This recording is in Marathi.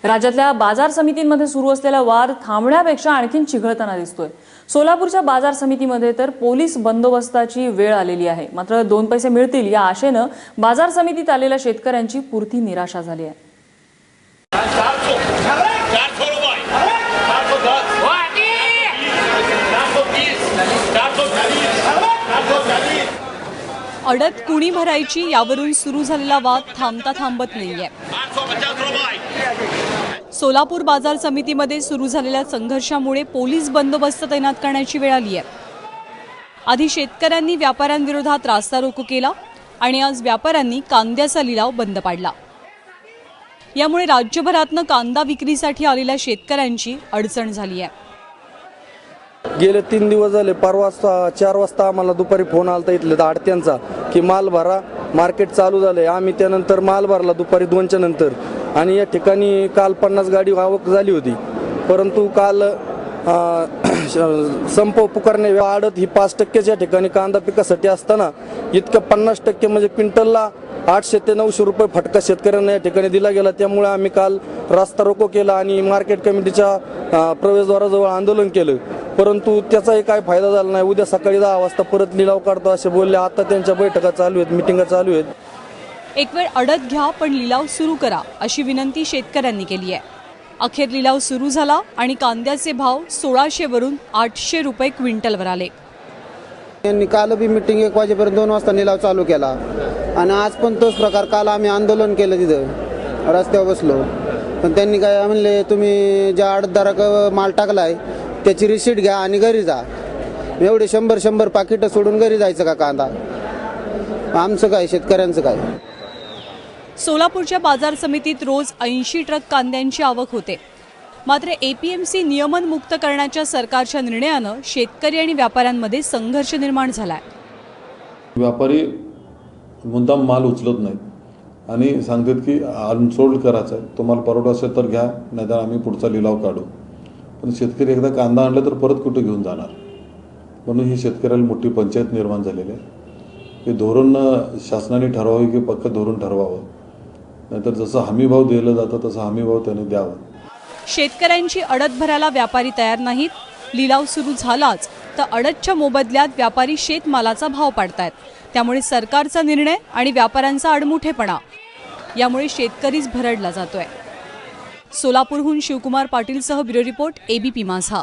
राज्यातल्या बाजार समितींमध्ये सुरू असलेला वाद थांबण्यापेक्षा आणखीन चिघळताना दिसतोय। सोलापूरच्या बाजार समितीमध्ये तर पोलीस बंदोबस्ताची वेळ आलेली आहे। मात्र 2 पैसे मिळतील या आशेने बाजार समितीत आलेल्या शेतकऱ्यांची पुरती निराशा झाली आहे। अडत कुणी भरायची यावरून सुरू झालेला वाद थांबता थांबत नाहीये। सोलापूर बाजार समितीमध्ये सुरू झालेल्या संघर्षामुळे पोलीस बंदोबस्त तैनात करण्याची वेळ आली आहे। आधी शेतकऱ्यांनी व्यापाऱ्यांविरोधात रास्ता रोको केला आणि आज व्यापाऱ्यांनी कांद्याचा लिलाव बंद पाडला। यामुळे राज्यभरातनं कांदा विक्रीसाठी आलेल्या शेतकऱ्यांची अडचण झाली आहे। गेले 3 दिवस झाले, परवा 4 वाजता आम्हाला दुपारी फोन आलता इथले आडत्यांचा की माल भरा, मार्केट चालू झाले। आम्ही त्यानंतर माल भरला दुपारी 2च्या नंतर आणि या ठिकाणी काल 50 गाडी आवक झाली होती। परंतु काल संप पुकारणे आडत ही 5%च्या ठिकाणी कांदा पिकासाठी असताना इतकं 50% म्हणजे क्विंटलला 800 ते 900 रुपये फटका शेतकऱ्यांना या ठिकाणी दिला गेला। त्यामुळे आम्ही काल रास्ता रोको केला आणि मार्केट कमिटीच्या प्रवेशद्वाराजवळ आंदोलन केलं, परंतु त्याचाही काय फायदा झाला नाही। उद्या सकाळी 10 वाजता परत लिलाव काढतो असे बोलले। आता त्यांच्या बैठका चालू आहेत, मिटिंगा चालू आहेत। एक वेळ अडत घ्या पण लिलाव सुरू करा अशी विनंती शेतकऱ्यांनी केली आहे। अखेर लिलाव सुरू झाला आणि कांद्याचे भाव 1600 वरून 800 रुपये क्विंटलवर आले। यांनी काल बी मीटिंग 1 वाजेपर्यंत 2 वाजता लिलाव चालू केला आणि आज पण तोच प्रकार। काल आम्ही आंदोलन केलं, तिथं रस्त्यावर बसलो, पण त्यांनी काय म्हणले, तुम्ही ज्या आडतदाराक माल टाकलाय त्याची रिसीट घ्या आणि घरी जा। एवढे 100 पाकिटं सोडून घरी जायचं का कांदा? आमचं काय, शेतकऱ्यांचं काय? सोलापूरच्या बाजार समितीत रोज 80 ट्रक कांद्यांची आवक होते। मात्र एपीएमसी नियमन मुक्त करण्याच्या सरकारच्या निर्णयानं शेतकरी आणि व्यापाऱ्यांमध्ये संघर्ष निर्माण झालाय। व्यापारी मुद्दाम माल उचलत नाहीत आणि सांगतात की अनसोल्ड करायचं आहे, तुम्हाला परवडत असेल तर घ्या, नाहीतर आम्ही पुढचा लिलाव काढू। पण शेतकरी एकदा कांदा आणला तर परत कुठे घेऊन जाणार? म्हणून ही शेतकऱ्याला मोठी पंचायत निर्माण झालेली आहे की धोरण शासनाने ठरवावे की पक्क धोरण ठरवावं, नाहीतर जसं हमी भाव दिला जातं तसं हमी भाव त्याने द्यावा। शेतकऱ्यांची अडत भरायला व्यापारी तयार नाहीत। लिलाव सुरू झालाच तर अडतच्या मोबदल्यात व्यापारी शेतमालाचा भाव पाडतायत। त्यामुळे सरकारचा निर्णय आणि व्यापाऱ्यांचा आडमुठेपणा यामुळे शेतकरीच भरडला जातोय। सोलापूरहून शिवकुमार पाटीलसह ब्युरो रिपोर्ट, एबीपी माझा।